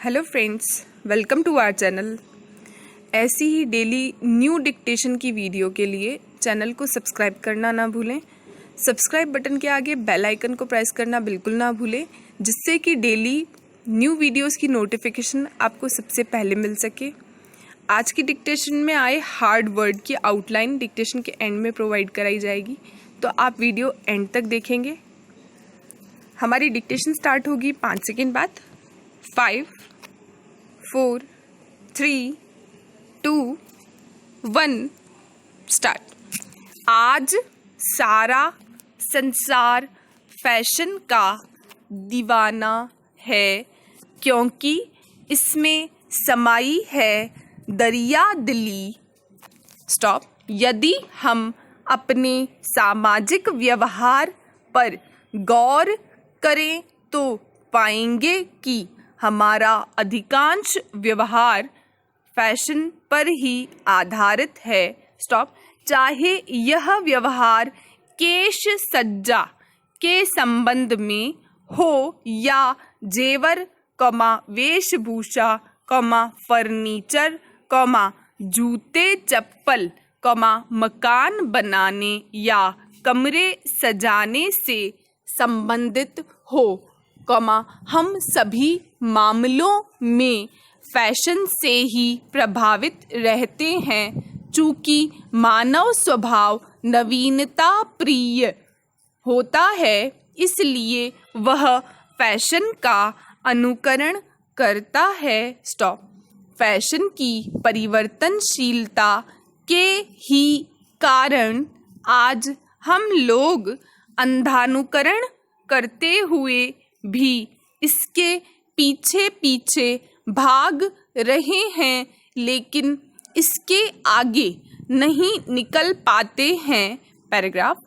Hello friends, welcome to our channel. ऐसी ही daily new dictation की वीडियो के लिए चैनल को सब्सक्राइब करना ना भूलें। सब्सक्राइब बटन के आगे बेल आइकन को प्रेस करना बिल्कुल ना भूलें, जिससे कि डेली न्यू वीडियोस की नोटिफिकेशन आपको सबसे पहले मिल सके। आज की डिक्टेशन में आए हार्ड वर्ड की आउटलाइन डिक्टेशन के एंड में प्रोवाइड कराई जाएगी, तो आप वीडियो एंड तक देखेंगे। हमारी डिक्टेशन स्टार्ट होगी 5 सेकेंड बाद। 5, 4, 3, 2, 1 स्टार्ट। आज सारा संसार फैशन का दीवाना है, क्योंकि इसमें समाई है दरिया दिली। स्टॉप। यदि हम अपने सामाजिक व्यवहार पर गौर करें तो पाएंगे कि हमारा अधिकांश व्यवहार फैशन पर ही आधारित है। स्टॉप। चाहे यह व्यवहार केश सज्जा के संबंध में हो या जेवर, वेशभूषा, फर्नीचर, जूते चप्पल, मकान बनाने या कमरे सजाने से संबंधित हो, हम सभी मामलों में फैशन से ही प्रभावित रहते हैं। चूँकि मानव स्वभाव नवीनता प्रिय होता है, इसलिए वह फैशन का अनुकरण करता है। स्टॉप। फैशन की परिवर्तनशीलता के ही कारण आज हम लोग अंधानुकरण करते हुए भी इसके पीछे पीछे भाग रहे हैं, लेकिन इसके आगे नहीं निकल पाते हैं। पैराग्राफ।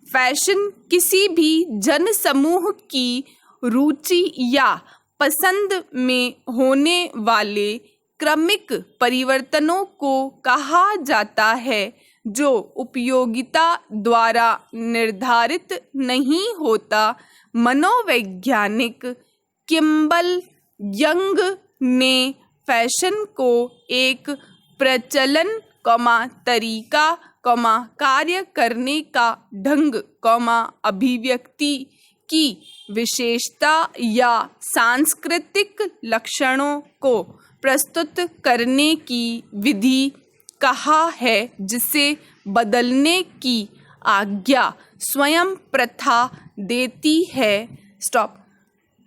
फैशन किसी भी जन समूह की रुचि या पसंद में होने वाले क्रमिक परिवर्तनों को कहा जाता है, जो उपयोगिता द्वारा निर्धारित नहीं होता। मनोवैज्ञानिक किम्बल यंग ने फैशन को एक प्रचलन, तरीका, कार्य करने का ढंग, अभिव्यक्ति की विशेषता या सांस्कृतिक लक्षणों को प्रस्तुत करने की विधि कहा है, जिसे बदलने की आज्ञा स्वयं प्रथा देती है। स्टॉप।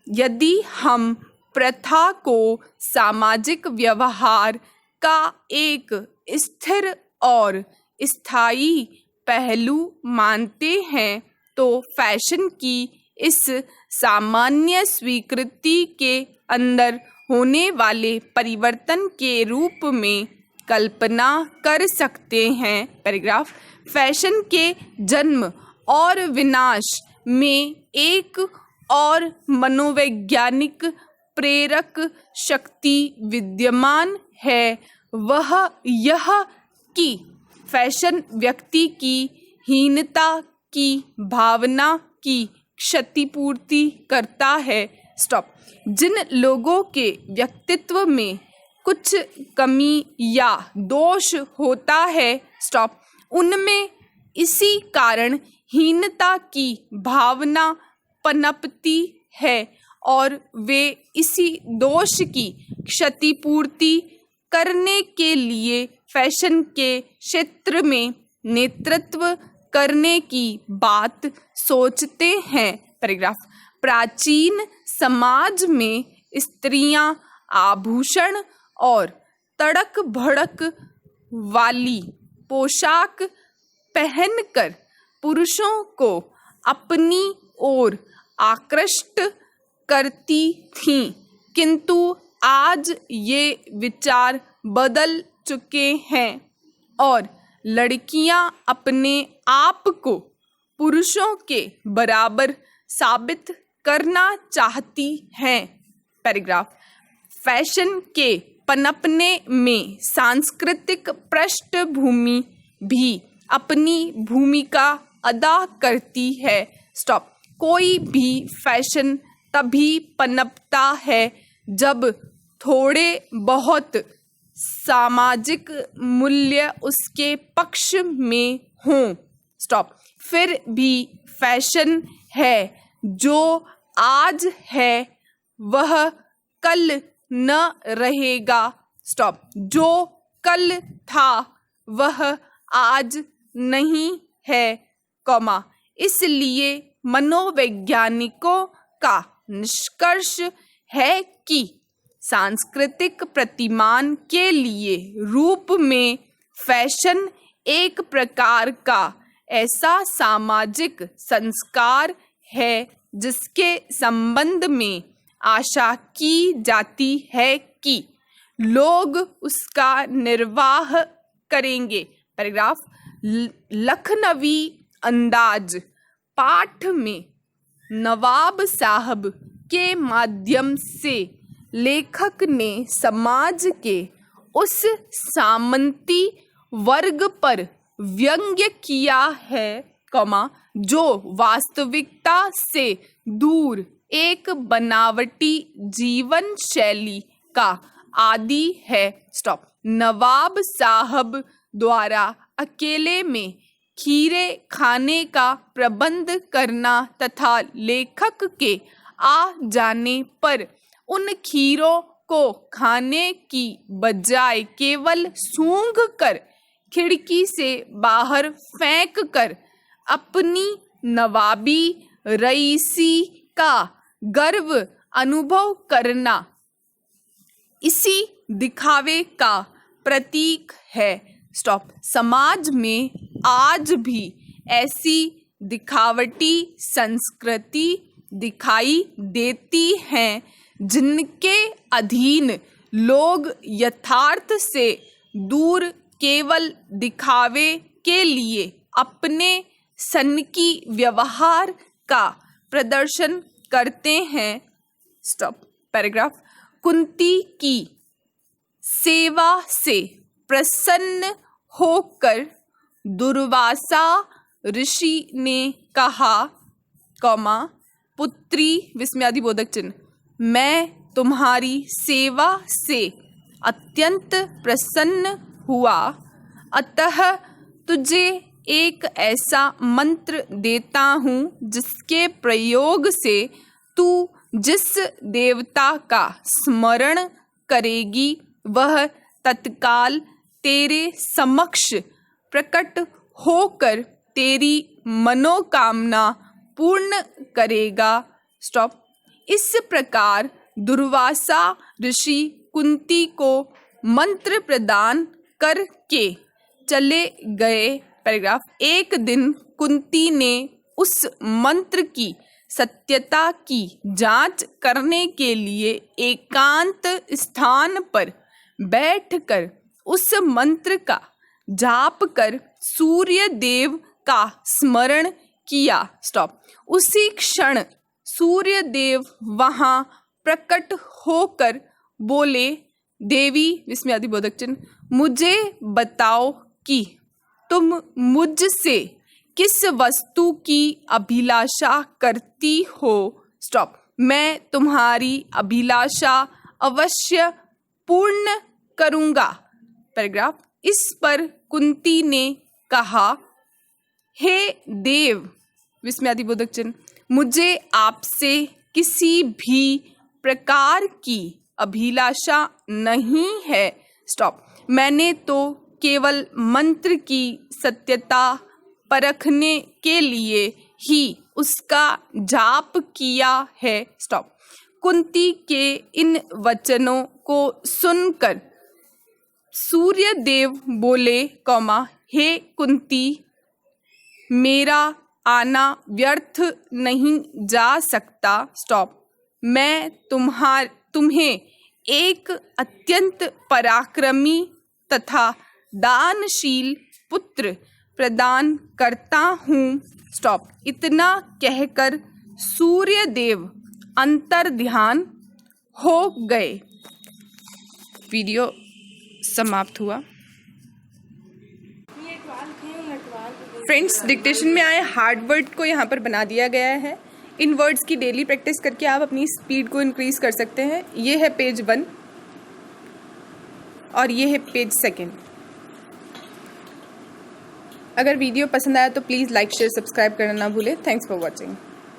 यदि हम प्रथा को सामाजिक व्यवहार का एक स्थिर और स्थायी पहलू मानते हैं, तो फैशन की इस सामान्य स्वीकृति के अंदर होने वाले परिवर्तन के रूप में कल्पना कर सकते हैं। पैराग्राफ। फैशन के जन्म और विनाश में एक और मनोवैज्ञानिक प्रेरक शक्ति विद्यमान है, वह यह कि फैशन व्यक्ति की हीनता की भावना की क्षतिपूर्ति करता है। स्टॉप। जिन लोगों के व्यक्तित्व में कुछ कमी या दोष होता है, स्टॉप, उनमें इसी कारण हीनता की भावना पनपती है और वे इसी दोष की क्षतिपूर्ति करने के लिए फैशन के क्षेत्र में नेतृत्व करने की बात सोचते हैं। पैराग्राफ। प्राचीन समाज में स्त्रियां आभूषण और तड़क भड़क वाली पोशाक पहनकर पुरुषों को अपनी ओर आकृष्ट करती थीं, किंतु आज ये विचार बदल चुके हैं और लड़कियां अपने आप को पुरुषों के बराबर साबित करना चाहती हैं। पैराग्राफ। फैशन के पनपने में सांस्कृतिक पृष्ठभूमि भी अपनी भूमिका अदा करती है। स्टॉप। कोई भी फैशन तभी पनपता है जब थोड़े बहुत सामाजिक मूल्य उसके पक्ष में हों, स्टॉप, फिर भी फैशन है जो आज है वह कल न रहेगा, स्टॉप, जो कल था वह आज नहीं है, कॉमा, इसलिए मनोवैज्ञानिकों का निष्कर्ष है कि सांस्कृतिक प्रतिमान के लिए रूप में फैशन एक प्रकार का ऐसा सामाजिक संस्कार है जिसके संबंध में आशा की जाती है कि लोग उसका निर्वाह करेंगे। पैराग्राफ, लखनवी अंदाज पाठ में नवाब साहब के माध्यम से लेखक ने समाज के उस सामंती वर्ग पर व्यंग्य किया है, कॉमा, जो वास्तविकता से दूर एक बनावटी जीवन शैली का आदी है, स्टॉप, नवाब साहब द्वारा अकेले में खीरे खाने का प्रबंध करना तथा लेखक के आ जाने पर उन खीरों को खाने की बजाय केवल सूंघ कर खिड़की से बाहर फेंक कर अपनी नवाबी रईसी का गर्व अनुभव करना इसी दिखावे का प्रतीक है, स्टॉप, समाज में आज भी ऐसी दिखावटी संस्कृति दिखाई देती हैं जिनके अधीन लोग यथार्थ से दूर केवल दिखावे के लिए अपने सनकी व्यवहार का प्रदर्शन करते हैं, स्टॉप, पैराग्राफ, कुंती की सेवा से प्रसन्न होकर दुर्वासा ऋषि ने कहा, कॉमा, पुत्री विस्मयादिबोधक चिन्ह, मैं तुम्हारी सेवा से अत्यंत प्रसन्न हुआ, अतः तुझे एक ऐसा मंत्र देता हूँ जिसके प्रयोग से तू जिस देवता का स्मरण करेगी वह तत्काल तेरे समक्ष प्रकट होकर तेरी मनोकामना पूर्ण करेगा, स्टॉप। इस प्रकार दुर्वासा ऋषि कुंती को मंत्र प्रदान करके चले गए। पैराग्राफ, एक दिन कुंती ने उस मंत्र की सत्यता की जांच करने के लिए एकांत स्थान पर बैठकर उस मंत्र का जाप कर सूर्य देव का स्मरण किया, स्टॉप। उसी क्षण सूर्य देव वहां प्रकट होकर बोले, देवी विस्मयादिबोधक चिन्ह, मुझे बताओ कि तुम मुझसे किस वस्तु की अभिलाषा करती हो, स्टॉप। मैं तुम्हारी अभिलाषा अवश्य पूर्ण करूंगा। पैराग्राफ, इस पर कुंती ने कहा, हे देव विस्मयादिबोधक चिन्ह, मुझे आपसे किसी भी प्रकार की अभिलाषा नहीं है, स्टॉप। मैंने तो केवल मंत्र की सत्यता परखने के लिए ही उसका जाप किया है, स्टॉप। कुंती के इन वचनों को सुनकर सूर्य देव बोले, कौमा, हे कुंती, मेरा आना व्यर्थ नहीं जा सकता, स्टॉप। मैं तुम्हें एक अत्यंत पराक्रमी तथा दानशील पुत्र प्रदान करता हूँ, स्टॉप। इतना कहकर सूर्य देव अंतर्ध्यान हो गए। वीडियो समाप्त हुआ। फ्रेंड्स, डिक्टेशन में आए हार्ड वर्ड को यहाँ पर बना दिया गया है। इन वर्ड्स की डेली प्रैक्टिस करके आप अपनी स्पीड को इंक्रीज कर सकते हैं। ये है पेज 1। और ये है पेज सेकंड। अगर वीडियो पसंद आया तो प्लीज़ लाइक शेयर सब्सक्राइब करना ना भूलें। Thanks for watching.